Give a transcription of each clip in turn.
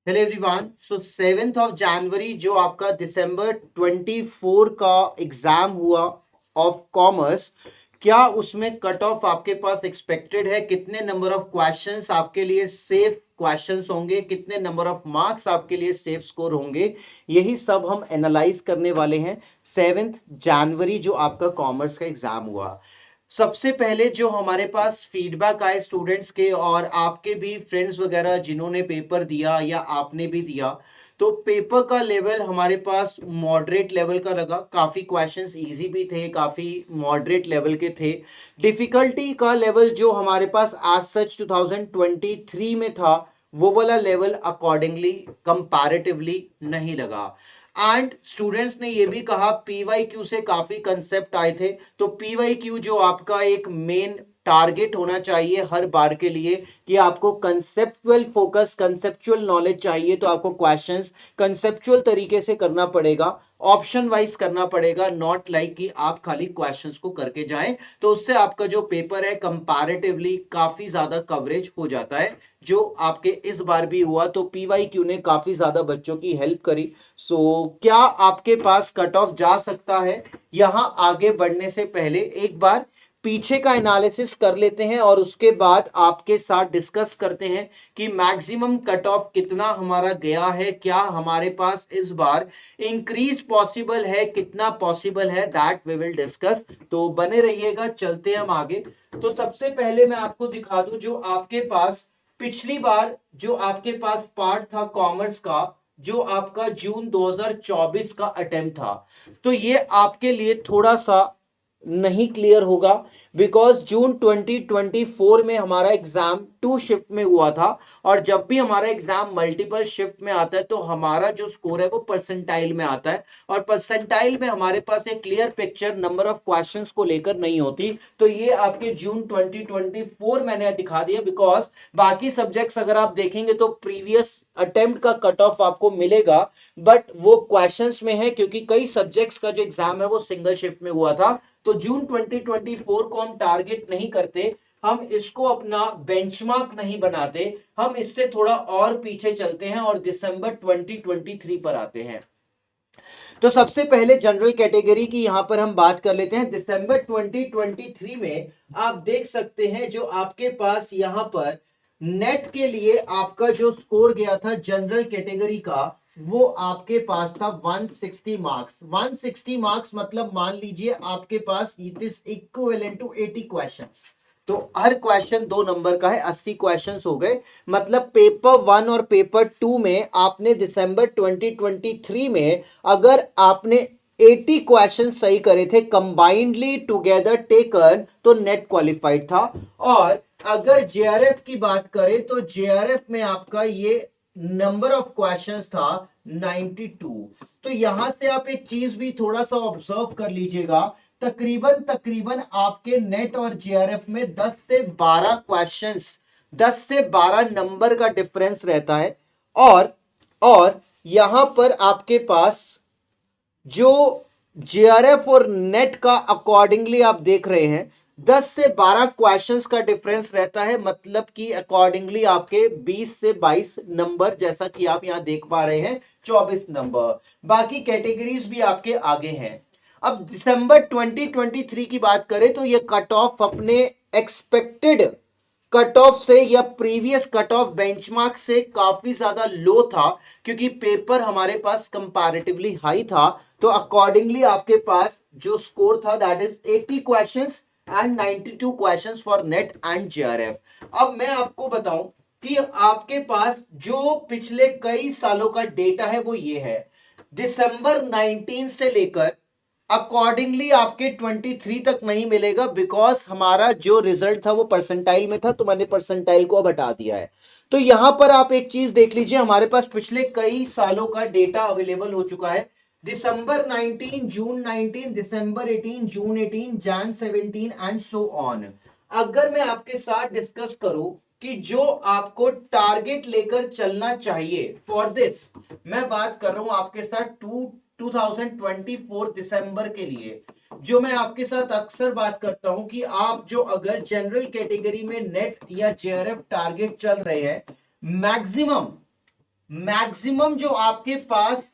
Hello everyone. सो 7 जनवरी जो आपका दिसंबर 24 का एग्जाम हुआ ऑफ कॉमर्स, क्या उसमें कट ऑफ आपके पास एक्सपेक्टेड है? कितने नंबर ऑफ क्वेश्चंस आपके लिए सेफ क्वेश्चंस होंगे? कितने नंबर ऑफ मार्क्स आपके लिए सेफ स्कोर होंगे? यही सब हम एनालाइज करने वाले हैं 7 जनवरी जो आपका कॉमर्स का एग्जाम हुआ। सबसे पहले जो हमारे पास फीडबैक आए स्टूडेंट्स के और आपके भी फ्रेंड्स वगैरह जिन्होंने पेपर दिया या आपने भी दिया, तो पेपर का लेवल हमारे पास मॉडरेट लेवल का लगा। काफ़ी क्वेश्चंस इजी भी थे, काफ़ी मॉडरेट लेवल के थे। डिफ़िकल्टी का लेवल जो हमारे पास आज सच 2023 में था, वो वाला लेवल अकॉर्डिंगली कंपैरेटिवली नहीं लगा। एंड स्टूडेंट्स ने ये भी कहा पीवाईक्यू से काफी कंसेप्ट आए थे, तो पीवाईक्यू जो आपका एक मेन टारगेट होना चाहिए हर बार के लिए कि आपको कंसेप्चुअल फोकस, कंसेप्चुअल नॉलेज चाहिए, तो आपको क्वेश्चंस कंसेप्चुअल तरीके से करना पड़ेगा, ऑप्शन वाइज करना पड़ेगा, नॉट लाइक कि आप खाली क्वेश्चंस को करके जाएं। तो उससे आपका जो पेपर है कंपैरेटिवली काफी ज्यादा कवरेज हो जाता है, जो आपके इस बार भी हुआ। तो पीवाईक्यू ने काफी ज्यादा बच्चों की हेल्प करी। क्या आपके पास कट ऑफ जा सकता है? यहां आगे बढ़ने से पहले एक बार पीछे का एनालिसिस कर लेते हैं और उसके बाद आपके साथ डिस्कस करते हैं कि मैक्सिमम कट ऑफ कितना हमारा गया है, क्या हमारे पास इस बार इंक्रीज पॉसिबल है, कितना पॉसिबल है, दैट वी विल डिस्कस। तो बने रहिएगा, चलते हैं हम आगे। तो सबसे पहले मैं आपको दिखा दूं जो आपके पास पिछली बार जो आपके पास पार्ट था कॉमर्स का, जो आपका जून 2024 का अटेम्प्ट था, तो ये आपके लिए थोड़ा सा नहीं क्लियर होगा, बिकॉज जून 2024 में हमारा एग्जाम 2 शिफ्ट में हुआ था। और जब भी हमारा एग्जाम मल्टीपल शिफ्ट में आता है तो हमारा जो स्कोर है वो परसेंटाइल में आता है, और परसेंटाइल में हमारे पास एक clear picture number of questions को लेकर नहीं होती। तो ये आपके जून 2024 मैंने दिखा दिया, बिकॉज बाकी सब्जेक्ट्स अगर आप देखेंगे तो प्रीवियस अटेम्प्ट का कट ऑफ आपको मिलेगा, बट वो क्वेश्चंस में है क्योंकि कई सब्जेक्ट्स का जो एग्जाम है वो सिंगल शिफ्ट में हुआ था। तो जून 2024 को हम टारगेट नहीं करते, हम इसको अपना बेंचमार्क नहीं बनाते, हम इससे थोड़ा और पीछे चलते हैं और दिसंबर 2023 पर आते हैं। तो सबसे पहले जनरल कैटेगरी की यहां पर हम बात कर लेते हैं। दिसंबर 2023 में आप देख सकते हैं जो आपके पास यहां पर नेट के लिए आपका जो स्कोर गया था जनरल कैटेगरी का, वो आपके पास था 160 मार्क्स। 160 मार्क्स मतलब मान लीजिए आपके पास it is equivalent to 80 questions. तो हर क्वेश्चन 2 नंबर का है, 80 क्वेश्चंस हो गए। मतलब पेपर 1 और पेपर 2 में आपने दिसंबर 2023 में अगर आपने 80 क्वेश्चन सही करे थे कंबाइंडली टुगेदर टेकन, तो नेट क्वालिफाइड था। और अगर जेआरएफ की बात करें तो जेआरएफ में आपका ये नंबर ऑफ क्वेश्चंस था 92। तो यहां से आप एक चीज भी थोड़ा सा ऑब्जर्व कर लीजिएगा, तकरीबन तकरीबन आपके नेट और जेआरएफ में 10 से 12 क्वेश्चंस, 10 से 12 नंबर का डिफरेंस रहता है। और यहां पर आपके पास जो जेआरएफ और नेट का अकॉर्डिंगली आप देख रहे हैं 10 से 12 क्वेश्चंस का डिफरेंस रहता है, मतलब कि अकॉर्डिंगली आपके 20 से 22 नंबर, जैसा कि आप यहां देख पा रहे हैं 24 नंबर। बाकी कैटेगरीज भी आपके आगे हैं। अब दिसंबर 2023 की बात करें तो ये कट ऑफ अपने एक्सपेक्टेड कट ऑफ से या प्रीवियस कट ऑफ बेंचमार्क से काफी ज्यादा लो था, क्योंकि पेपर हमारे पास कंपैरेटिवली हाई था। तो अकॉर्डिंगली आपके पास जो स्कोर था that is 80 questions and 92 questions for net and JRF. अब मैं आपको बताऊं कि आपके पास जो पिछले कई सालों का डेटा है वो ये है। दिसंबर 19 से लेकर अकॉर्डिंगली आपके 23 तक नहीं मिलेगा, बिकॉज हमारा जो रिजल्ट था वो परसेंटाइल में था, तो मैंने परसेंटाइल को अब हटा दिया है। तो यहां पर आप एक चीज देख लीजिए, हमारे पास पिछले कई सालों का डेटा अवेलेबल हो चुका है। दिसंबर 19, जून 19, दिसंबर 18, जून 18, जैन 17 एंड सो ऑन। अगर मैं आपके साथ डिस्कस करूं कि जो आपको टारगेट लेकर चलना चाहिए फॉर दिस, मैं बात कर रहा हूं आपके साथ 2024 दिसंबर के लिए, जो मैं आपके साथ अक्सर बात करता हूं कि आप जो अगर जनरल कैटेगरी में नेट या जेआरएफ टारगेट चल रहे हैं, मैक्सिमम मैक्सिमम जो आपके पास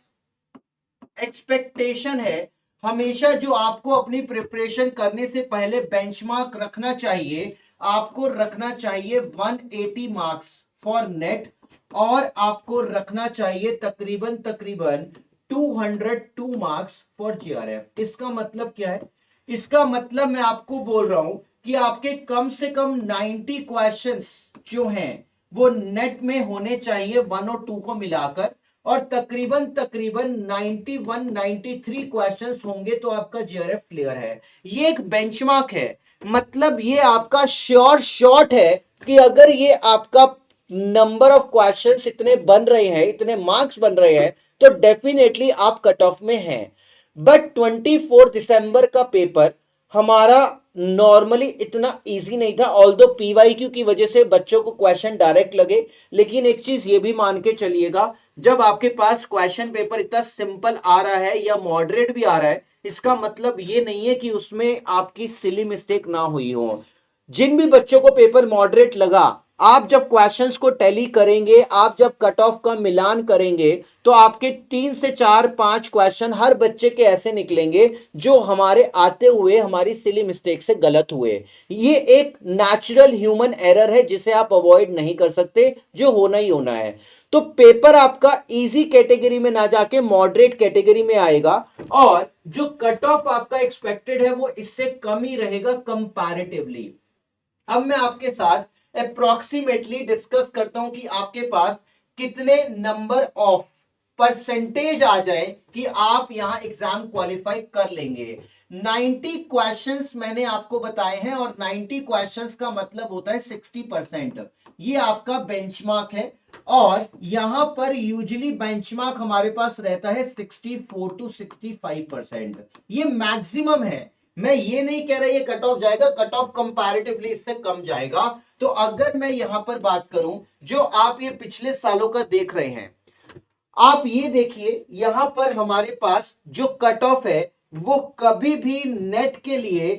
एक्सपेक्टेशन है, हमेशा जो आपको अपनी प्रिपरेशन करने से पहले बेंचमार्क रखना चाहिए, आपको रखना चाहिए 180 मार्क्स फॉर नेट, और आपको रखना चाहिए तकरीबन तकरीबन 202 मार्क्स फॉर जीआरएफ। इसका मतलब क्या है? इसका मतलब मैं आपको बोल रहा हूं कि आपके कम से कम 90 क्वेश्चंस जो हैं वो नेट में होने चाहिए 1 और 2 को मिलाकर, और तकरीबन तकरीबन 91 93 क्वेश्चंस होंगे तो आपका जीआरएफ क्लियर है। ये एक बेंचमार्क है, मतलब ये आपका श्योर शॉट है कि अगर ये आपका नंबर ऑफ क्वेश्चंस इतने बन रहे हैं, इतने मार्क्स बन रहे हैं, तो डेफिनेटली आप कट ऑफ में हैं। बट 24 दिसंबर का पेपर हमारा नॉर्मली इतना इजी नहीं था, ऑल्दो पीवाईक्यू की वजह से बच्चों को क्वेश्चन डायरेक्ट लगे, लेकिन एक चीज ये भी मान के चलिएगा, जब आपके पास क्वेश्चन पेपर इतना सिंपल आ रहा है या मॉडरेट भी आ रहा है, इसका मतलब ये नहीं है कि उसमें आपकी सिली मिस्टेक ना हुई हो। जिन भी बच्चों को पेपर मॉडरेट लगा, आप जब क्वेश्चंस को टैली करेंगे, आप जब कट ऑफ का मिलान करेंगे, तो आपके 3 से 4 5 क्वेश्चन हर बच्चे के ऐसे निकलेंगे जो हमारे आते हुए हमारी सिली मिस्टेक से गलत हुए। ये एक नेचुरल ह्यूमन एरर है जिसे आप अवॉइड नहीं कर सकते, जो होना ही होना है। तो पेपर आपका इजी कैटेगरी में ना जाके मॉडरेट कैटेगरी में आएगा, और जो कट ऑफ आपका एक्सपेक्टेड है वो इससे कम ही रहेगा कंपैरेटिवली। अब मैं आपके साथ अप्रोक्सीमेटली डिस्कस करता हूं कि आपके पास कितने नंबर ऑफ परसेंटेज आ जाए कि आप यहां एग्जाम क्वालिफाई कर लेंगे। 90 क्वेश्चंस मैंने आपको बताए हैं, और 90 क्वेश्चंस का मतलब होता है 60%। ये आपका बेंचमार्क है, और यहां पर यूजुअली बेंचमार्क हमारे पास रहता है 64 टू 65%। ये मैक्सिमम है, मैं ये नहीं कह रहा ये कट ऑफ जाएगा, कट ऑफ कंपैरेटिवली इससे कम जाएगा। तो अगर मैं यहां पर बात करूं, जो आप ये पिछले सालों का देख रहे हैं, आप ये देखिए यहां पर हमारे पास जो कट ऑफ है वो कभी भी नेट के लिए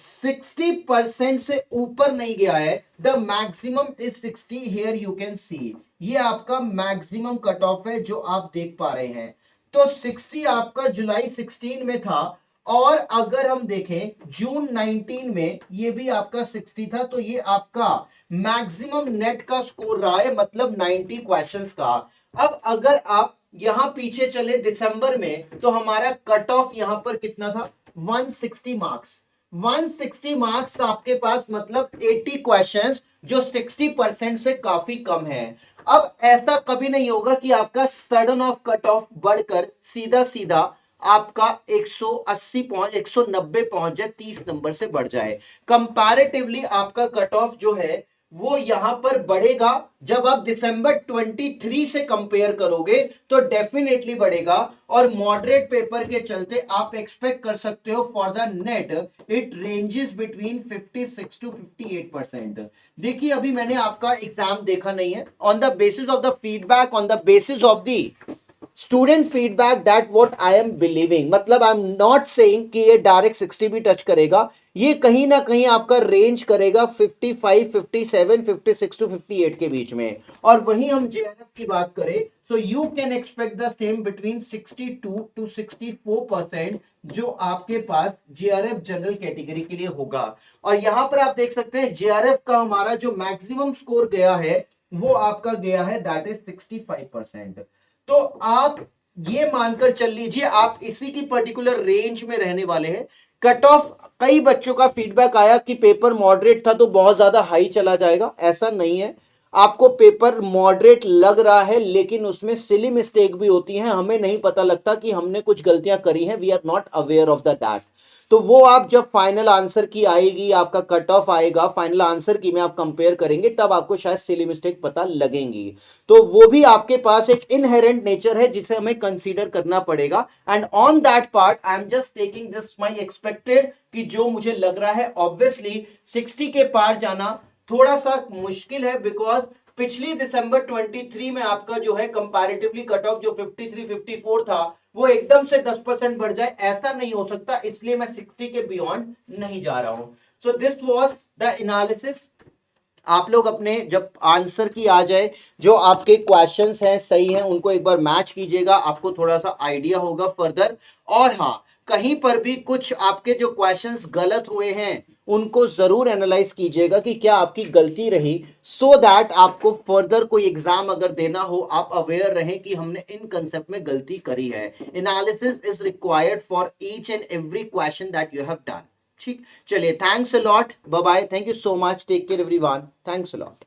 60% से ऊपर नहीं गया है। The maximum is 60, here you can see, ये आपका मैक्सिमम कट ऑफ है जो आप देख पा रहे हैं। तो 60 आपका जुलाई 16 में था, और अगर हम देखें जून 19 में ये भी आपका 60 था, तो ये आपका मैक्सिमम नेट का स्कोर रहा है, मतलब 90 क्वेश्चंस का। अब अगर आप यहां पीछे चले दिसंबर में, तो हमारा कट ऑफ यहां पर कितना था? 160 मार्क्स। 160 मार्क्स आपके पास, मतलब 80 क्वेश्चंस, जो 60% से काफी कम है। अब ऐसा कभी नहीं होगा कि आपका सडन ऑफ कट ऑफ बढ़कर सीधा सीधा आपका 180 पहुंच 190 पहुंच जाए, 30 नंबर से बढ़ जाए। कंपैरेटिवली आपका कट ऑफ जो है वो यहां पर बढ़ेगा। जब आप दिसंबर 23 से कंपेयर करोगे तो डेफिनेटली बढ़ेगा, और मॉडरेट पेपर के चलते आप एक्सपेक्ट कर सकते हो for the net it ranges between 56 to 58%। देखिए अभी मैंने आपका एग्जाम देखा नहीं है, on the basis of the feedback, on the basis of the student feedback, that what I am believing, मतलब आई एम नॉट सेइंग कि ये डायरेक्ट 60 भी टच करेगा, ये कहीं ना कहीं आपका रेंज करेगा 55 57 56 टू 58 के बीच में। और वहीं हम जेआरएफ की बात करें, so you can expect the same between 62 to 64% जो आपके पास जेआरएफ जनरल कैटेगरी के लिए होगा। और यहां पर आप देख सकते हैं जेआरएफ का हमारा जो मैक्सिमम स्कोर गया है वो आपका गया है, दैट इज 65%। तो आप ये मानकर चल लीजिए आप इसी की पर्टिकुलर रेंज में रहने वाले हैं। कट ऑफ, कई बच्चों का फीडबैक आया कि पेपर मॉडरेट था तो बहुत ज्यादा हाई चला जाएगा, ऐसा नहीं है। आपको पेपर मॉडरेट लग रहा है, लेकिन उसमें सिली मिस्टेक भी होती है, हमें नहीं पता लगता कि हमने कुछ गलतियां करी हैं, we are not aware of the that. तो वो आप जब फाइनल आंसर की आएगी, आपका कट ऑफ आएगा, फाइनल आंसर की में आप कंपेयर करेंगे, तब आपको शायद सिली मिस्टेक पता लगेंगी। तो वो भी आपके पास एक इनहेरेंट नेचर है जिसे हमें कंसीडर करना पड़ेगा। And on that part I am just taking this my expected, कि जो मुझे लग रहा है ऑब्वियसली 60 के पार जाना थोड़ा सा मुश्किल है, बिकॉज पिछली दिसंबर 23 में आपका जो है कंपैरेटिवली कट ऑफ जो 53 54 था वो एकदम से 10% बढ़ जाए, ऐसा नहीं हो सकता, इसलिए मैं 60 के बियॉन्ड नहीं जा रहा हूं। So this was the analysis आप लोग अपने जब आंसर की आ जाए, जो आपके क्वेश्चंस हैं सही हैं उनको एक बार मैच कीजिएगा, आपको थोड़ा सा आइडिया होगा फर्दर। और हाँ, कहीं पर भी कुछ आपके जो क्वेश्चंस गलत हुए हैं उनको जरूर एनालाइज कीजिएगा कि क्या आपकी गलती रही, सो दैट आपको फर्दर कोई एग्जाम अगर देना हो आप अवेयर रहें कि हमने इन कंसेप्ट में गलती करी है। Analysis is required for each and every question that you have done. ठीक, चलिए, thanks a lot, bye bye, thank you so much, take care everyone, thanks a lot.